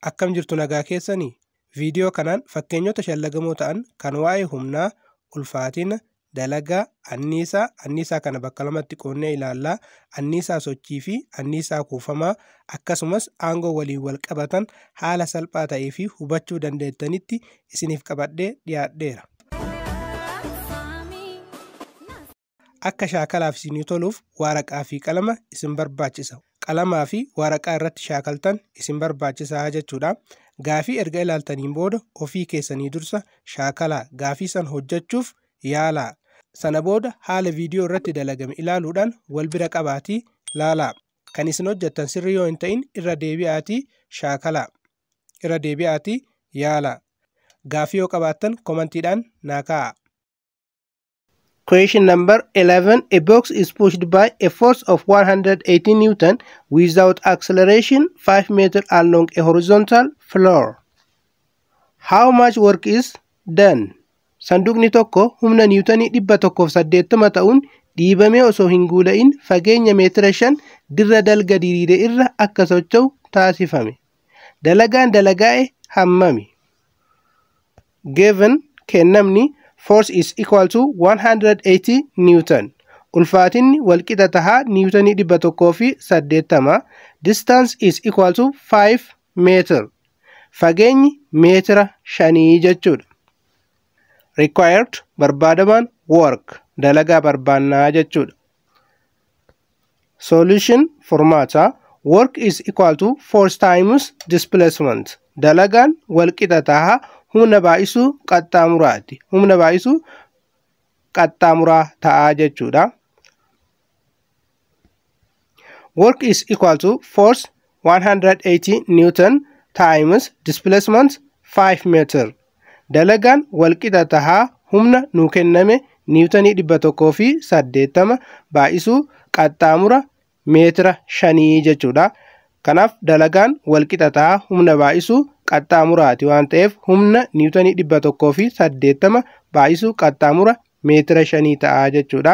Akkam jirtu nagaa keessanii viidiyoo kanaan fakkeenyota shallagamoo ta'an kan waa'ee humnaa, ulfaatina, dalagaa, anniisaa kana bakka lamatti qoonnee ilaallaa, anniisaa sochii fi anniisaa kuufamaa akkasumas aangoo waliin wal qabatan haala salphaa ta'ee fi hubachuu dandeettanitti isiniif qabadhee dhiyaadheera. Akka shaakalaaf isinii toluuf waraqaa fi qalama isin barbaachisa. Qalamaa fi waraqaa irratti shaakaltan isin barbaachisaa jechuudha. Gaafii erga ilaaltaniin booda ofii keessanii dursa shaakalaa gaafii san hojjechuuf yaalaa. Sana booda haala viidiyoo irratti dalagame ilaaluudhaan wal bira qabaatii laalaa. Kan isin hojjettan sirrii yoo hin ta'in irra deebi'aatii shaakalaa. Irra deebi'aatii yaalaa. Gaafii yoo qabaattan komantiidhaan naa kaa'aa. Question number 11. A box is pushed by a force of 180 Newton without acceleration 5 meters along a horizontal floor. How much work is done? Sanduuqni tokko humna Newtonii 180 ta'uun dhiibamee osoo hin guula'in fageenya meetira 5 dirra dalga diriire irra akka socho'u taasifame. Dalagaan dalagaa'e hammami? Given kennamni force is equal to 180 Newton. Ulfaatinni walqixa tahaa Newtonii 180. Distance is equal to 5 meter. Fageenyi meetira 5 jechuudha. Required barbaadamaan work dalagaa barbaannaa jechuudha. Solution formata work is equal to force times displacement. Dalagaan walqixa tahaa humna baay'isuu qaxxaamuraati. Humna baay'isuu qaxxaamuraa ta'aa jechuudha. Work is equal to force 180 Newton times displacement 5 meter. Dalagaan walqixa tahaa humna nuu kenname Newtonii 180 baay'isuu qaxxaamura meetira 5 jechuudha. Kanaaf dalagaan walqixa tahaa humna baay'isuu qaxxaamuraati waan ta'eef humna Newtonii 180 baay'isuu qaxxaamura meetira 5 ta'aa jechuudha.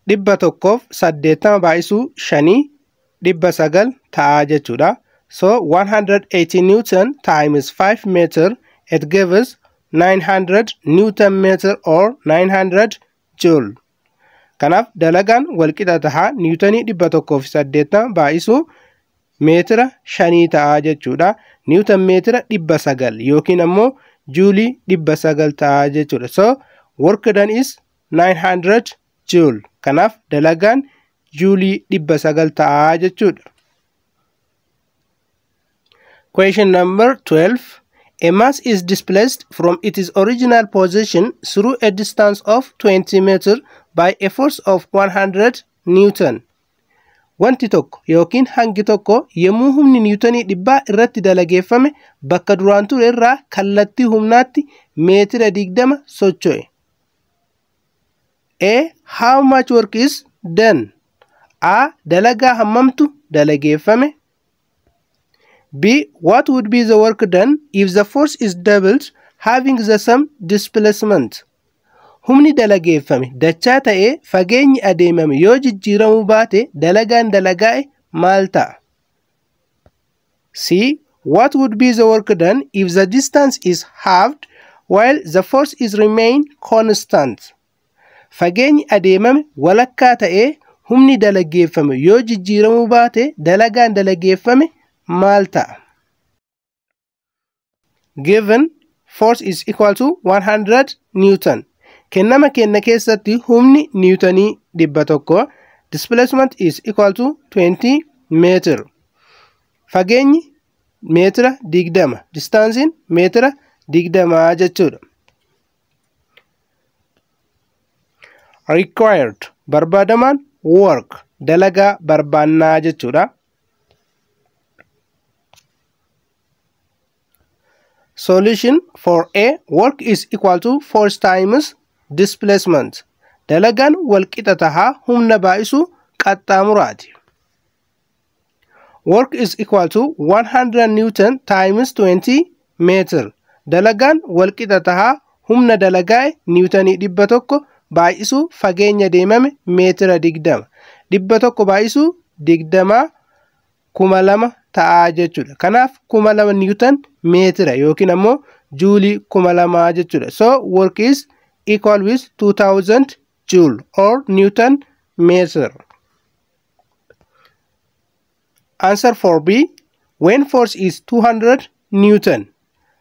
180 baay'isuu 5 900 ta'aa jechuudha. So 180 Newton times 5 meter it gives 900 Newton meter or 900 joule. Kanaaf dalagaan walqixa tahaa Newtonii 180 baay'isuu meetira 5 ta'aa jechuudha. Newton meetira 900 yookiin ammoo juulii 900 ta'aa jechuudha. So work done is 900 joule. Kanaaf dalagaan juulii 900 ta'aa jechuudha. Question number 12. A mass is displaced from its original position through a distance of 20 meters by a force of 100 Newton. Wanti tokko yookiin hangi tokko yemmuu humni Newtonii 100 irratti dalageeffame bakka duraan ture irraa kallattii humnaatti meetira 20 socho'e. A. How much work is done? A. Dalagaa hammamtu dalageeffame. B. What would be the work done if the force is doubled having the same displacement? Humni dalageeffame dachaa ta'ee fageenyi adeemame yoo jijjiiramuu baate dalagaan dalagaa'e maal ta'a? C. What would be the work done if the distance is halved while the force is remain constant? Fageenyi adeemame walakkaa ta'ee humni dalageeffame yoo jijjiiramuu baate dalagaan dalageeffame maal ta'a? Given force is equal to 100 Newton. Kennama kenna keessatti humni Newtonii 100 displacement is equal to 20 meter. Fageenyi meetira 20. Distancein meetira 20 jechuudha. Required barbaadamaan work dalagaa barbaannaa jechuudha. Solution for A. Work is equal to force times displacement. Dalagaan walqixa tahaa humna baay'isuu qaxxaamuraati. Work is equal to 100 Newton times 20 meter. Dalagaan walqixa tahaa humna dalagaa'e Newtonii 100 baay'isuu fageenya deemame meetira 20. 100 baay'isuu 20 2,000 ta'a jechuudha. Kanaaf 2,000 Newton meetira yookiin ammoo juulii 2,000 jechuudha. So work is equal with 2,000 joule or Newton meter. Answer for B. When force is 200 Newton.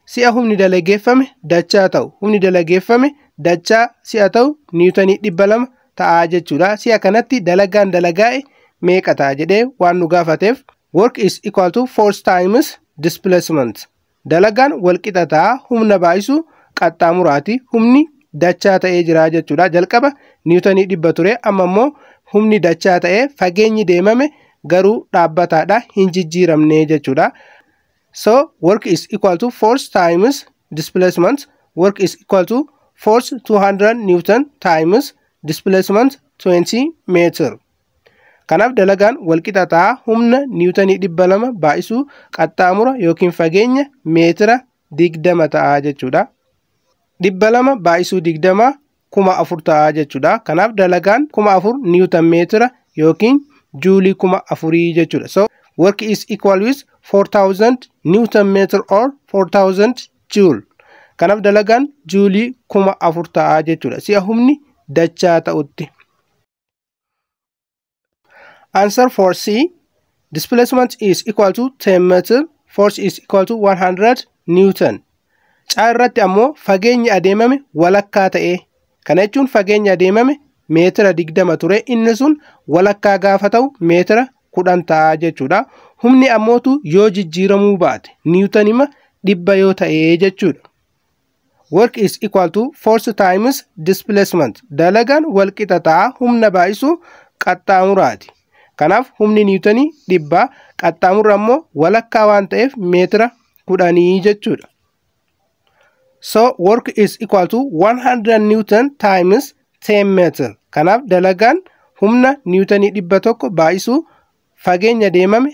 Si'a humni dalageeffame dachaa ta'u. Humni dalageeffame dachaa si'a ta'u Newtonii 200 ta'a jechuudha. Si'a kanatti dalagaan dalagaa'e meeqa ta'a jedhee waan nu gaafateef work is equal to force times displacement. Dalagaan walqixa ta'a humna baay'isu qaxxaamuraati. Humni dachaa ta'ee jira jechuudha. Jalqaba Newtonii 100 ture amma immoo humni dachaa ta'ee fageenyi deemame garuu dhaabbataadha hin jijjiiramne jechuudha. So work is equal to force times displacement. Work is equal to force 200 Newton times displacement 20 meter. Kanaaf dalagaan walqixa ta'a humna Newtonii 200 baay'isuu qaxxaamura yookiin fageenya meetira 20 ta'a jechuudha. 200 baay'isuu 20 4,000 ta'a jechuudha. Kanaaf dalagaan 4,000 Newton meetira yookiin juulii 4,000 jechuudha. So work is equal with 4,000 Newton meter or 4,000 joule. Kanaaf dalagaan juulii 4,000 ta'a jechuudha. Si'a humni dachaa ta'utti. Answer for C. Displacement is equal to 10 meter. Force is equal to 100 Newton. Caa irratti ammoo fageenyi adeemame walakkaa ta'e. Kana jechuun fageenyi adeemame meetira 20 ture. Inni sun walakkaa gaafa ta'u meetira 10 ta'a jechuudha. Humni ammootu yoo jijjiiramuu baate Newtonima 100 yoo ta'e jechuudha. Work is equal to force times displacement. Dalagaan walqixa ta'a humna baay'isu qaxxaamuraati. Kanaaf humni Newtonii 100 qaxxaamurra ammoo walakkaa waan ta'eef meetira 10 jechuudha. So work is equal to 100 Newton times 10 meter. Kanaaf dalagaan humna Newtonii 100 baay'isuu fageenya deemame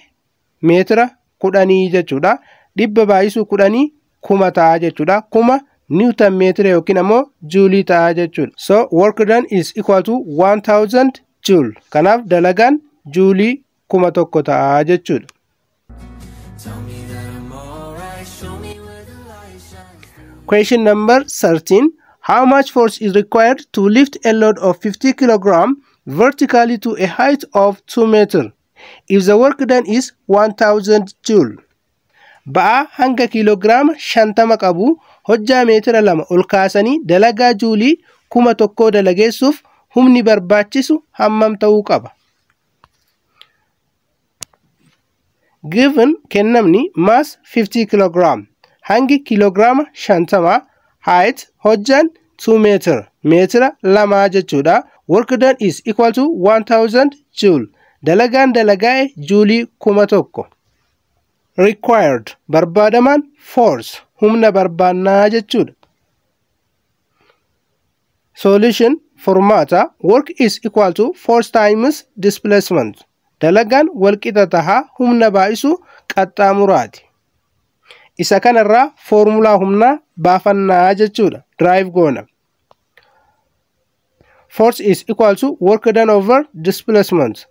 meetira 10 jechuudha. 100 baay'isuu 10 1,000 ta'a jechuudha. 1,000 Newton meetira yookiin ammoo juulii ta'a jechuudha. So work done is equal to 1,000 joule. Kanaaf dalagaan juulii 1,000 ta'a jechuudha. Question number 13. How much force is required to lift a load of 50 kg vertically to a height of 2 meters if the work done is 1,000 joule? Ba'aa hanga kiiloogiraama 50 qabu hojjaa meetira 2 ol kaasanii dalagaa juulii 1,000 dalageessuuf humni barbaachisu hammam ta'uu qaba? Given kennamni mass 50 kg. Hangi kiiloogiraama 50 height hojjaan 2 meter meetira 2 jechuudha. Work done is equal to 1,000 joule. Dalagaan dalagaa'e juulii 1,000. Required barbaadamaan force humna barbaannaa jechuudha. Solution formaata work is equal to force times displacement. Dalagaan walqixa ta'a humna baay'isu qaxxaamuraati. Isa kanarraa foormulaa humnaa baafannaa jechuudha. Drive goona. Force is equal to work done over displacement.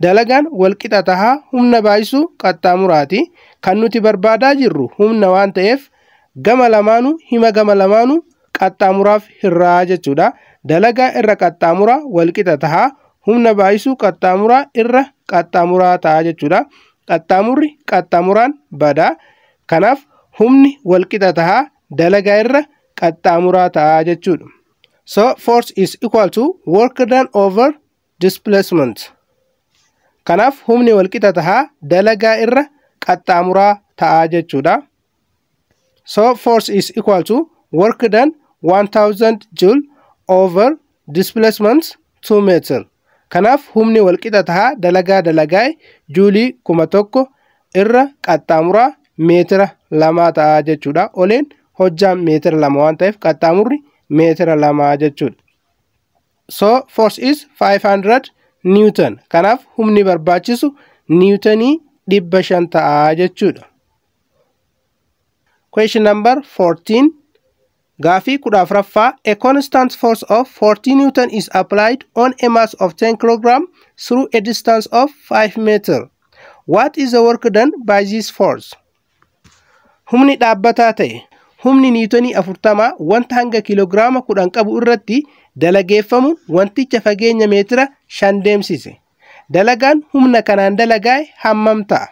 Dalagaan walqixa ta'a humna baay'isu qaxxaamuraati. Kan nuti barbaadaa jirru humna waan ta'eef gama lamaanuu hima gama lamaanuu qaxxaamuraaf hirraa jechuudha. Dalagaa irra qaxxaamuraa walqixa ta'a humna baay'isu qaxxaamuraa irra qaxxaamuraa ta'a jechuudha. Qaxxaamurri qaxxaamuraan badaa. Kanaaf humni walqixa ta'a dalagaa irra qaxxaamuraa ta'a jechuudha. So force is equal to work done over displacement. Kanaaf humni walqixa ta'a dalagaa irra qaxxaamuraa ta'a jechuudha. So force is equal to work done 1,000 joule over displacement 2 meter. Kanaaf humni walqixa ta'a dalagaa dalagaa'e juulii 1,000 irra qaxxaamuraa meetira 2 ta'a jechuudha. Oleen hojjaan meetira 2 waan ta'eef qaxxaamurri meetira 2 jechuudha. So force is 500 Newton. Kanaaf humni barbaachisu Newtonii 500 ta'a jechuudha. Question number 14. Gaafii 14ffaa. A constant force of 40 Newton is applied on a mass of 10 kg through a distance of 5 meters. What is the work done by this force? Humni dhaabbataa ta'e humni niwutonii 40 wanta hanga kiiloogiraama 10 qabu irratti dalageeffamu wanticha fageenya meetira 5 deemsise. Dalagaan humna kanaan dalagaa'e hammam ta'a?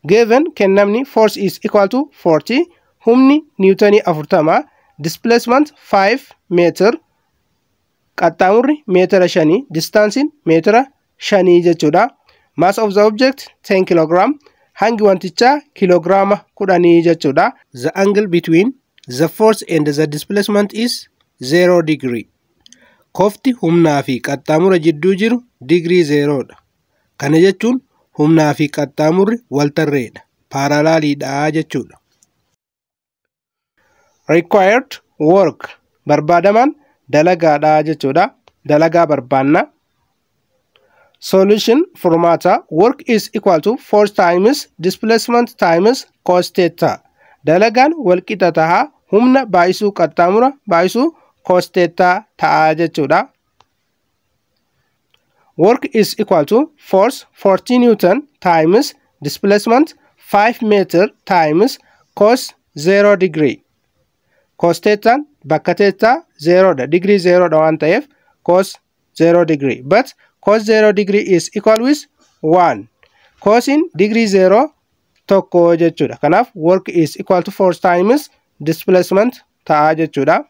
Given kennamni force is equal to 40, humni niwutonii 40, displacement 5 meter, qaxxaamurri meetira 5, distancing meetira 5 jechuudha. Mass of the object 10 kg, hangi wantichaa kiloogiraama 10 jechuudha. The angle between the force and the displacement is 0 degree. Kofti humnaa fi qaxxaamura jidduu jiru degree 0 dha. Kana jechuun humnaa fi qaxxaamurri waltarreedha. Parallaliidha jechuudha. Required work barbaadaman dalagaadha jechuudha. Dalagaa barbaanna. Solution formata work is equal to force times displacement times cos theta. Dalagaan walqixa taha humna baay'isuu qaxxaamura baay'isuu cos theta ta'a jechuudha. Work is equal to force 40 Newton times displacement 5 meter times cos 0 degree. Cos theta bakka theta 0 da degree 0 da waan ta'eef cos 0 degree. But cos 0 degree is equal with 1. Cos in degree 0 tokko jechuudha. Kanaaf work is equal to force times displacement ta'a jechuudha.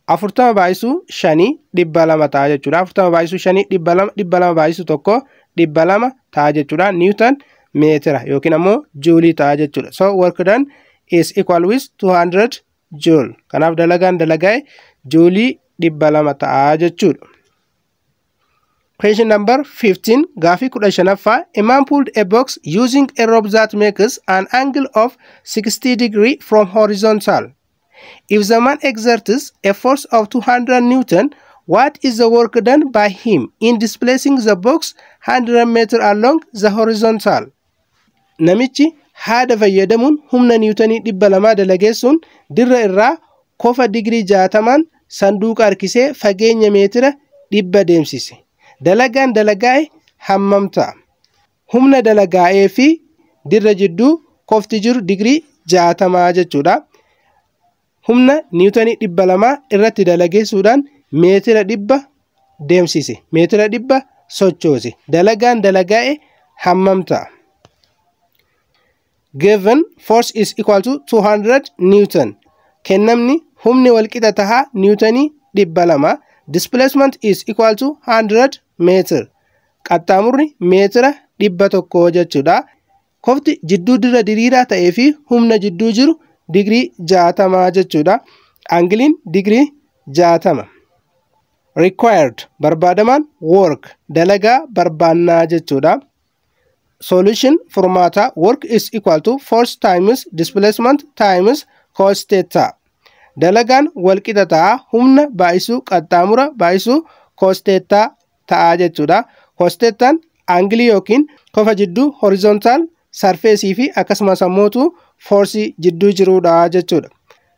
40 baay'isuu 5 200 ta'a jechuudha. 40 baay'isuu 5 200 baay'isuu tokko 200 ta'a jechuudha. Newton meetira yookiin ammoo joule ta'a jechuudha. So work done is equal with 200 joule. Kanaaf dalagaan dalagaa'e joule 200 ta'a jechuudha. Question number 15. Gaafii 15ffaa. A man pulled a box using a rope that makes an angle of 60 degree from horizontal. If the man exerts a force of 200 Newton, what is the work done by him in displacing the box 100 meter along the horizontal? Namichi haada fayyadamuun humna niwutonii 200 dalageessuun dirra irraa kofa digirii 60 sanduuqa harkisee fageenya meetira 100 deemsise. Dalagaan dalagaa'e hammam ta'a? Humna dalagaa'ee fi dirra jidduu kofti jiru digirii 60 jechuudha. Humna niwutonii 200 irratti dalageessuudhaan meetira 100 deemsise. Meetira 100 sochoose. Dalagaan dalagaa'e hammam ta'a? Given force is equal to 200 Newton. Kennamni humni walqixa tahaa niwutonii 200. Displacement is equal to 100 meter. Qaxxaamurri meetira 100 jechuudha. Kofti jidduu dirra diriiraa ta'ee fi humna jidduu jiru degree 60 jechuudha. Angiliin degree 60. Required barbaadaman work dalagaa barbaannaa jechuudha. Solution formata work is equal to force times displacement times cos theta. Dalagaan walqixa ta'a humna baay'isuu qaxxaamura baay'isuu cos theta ta'a jechuudha. Cos thetaan angilii yookiin kofa jidduu horizontal surface fi akkasumas ammoo force jidduu jiruudha jechuudha.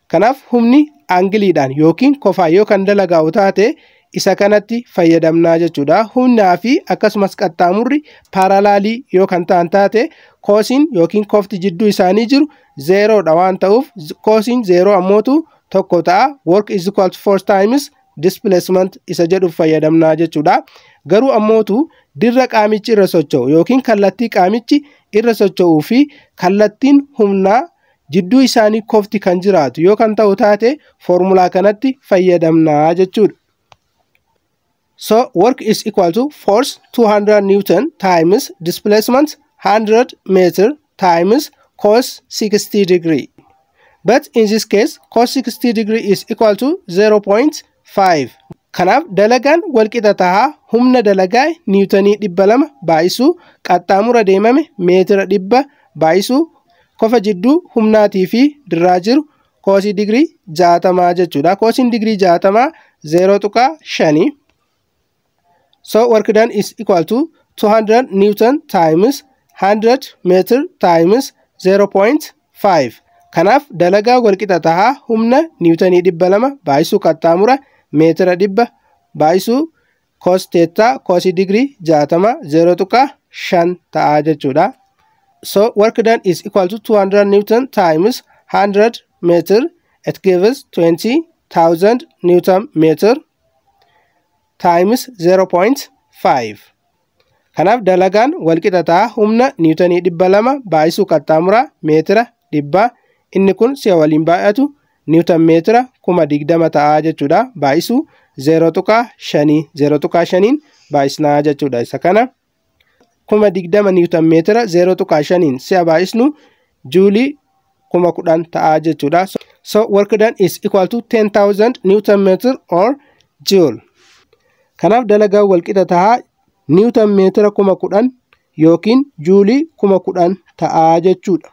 Kanaaf humni angiliidhaan yookiin kofaa yoo kan dalagaa'u taate isa kanatti fayyadamnaa jechuudha. Humnaa fi akkasumas qaxxaamurri parallelii yoo kan ta'an taate cosiin yookiin kofti jidduu isaanii jiru 0 dha waan ta'uuf cosiin 0 ammootu tokko ta'a. Work is equal to force times displacement isa jedhuuf fayyadamnaa jechuudha. Garuu ammootu dirra qaamichi irra socho'u yookiin kallattii qaamichi irra socho'uu fi kallattiin humnaa jidduu isaanii kofti kan jiraatu yoo kan ta'u taate formulaa kanatti fayyadamnaa jechuudha. So work is equal to force 200 Newton times displacement 100 meter times cos 60 degree. But in this case cos 60 degree is equal to 0.5. Kanaaf dalagaan walqixa tahaa humna dalagaa niwutonii 200 baay'isuu qaxxaamura deemame meetira 100 baay'isuu kofa jidduu humnaatii fi dirraa jiru cos digirii 60 jechuudha. Cos digirii 60 0.5. So work done is equal to 200 Newton times 100 meter times 0.5. Kanaaf dalagaa walqixa tahaa humna niwutonii 200 baay'isuu qaxxaamura meetira 100 baay'isuu cos theta cos degree 60 0.5 ta'a jechuudha. So work done is equal to 200 Newton times 100 meter. It gives 20,000 Newton meter times 0.5. Kanaaf dalagaan walqixa ta'a humna niwutanii 200 baay'isuu qaxxaamuraa meetira 100 inni kun si'a waliin baay'atu niwutan meetira 20,000 ta'a jechuudha. Baay'isuu 0.5 baay'isnaa jechuudha. Isa kana 20,000 niwutan meetira 0.5 si'a baay'isnu juulii 10,000 ta'a jechuudha. So work done is equal to 10,000 Newton meter or joule. Kanaaf dalagaa walqixa ta'a niwutan meetira 10,000 yookiin juulii 10,000 ta'a jechuudha.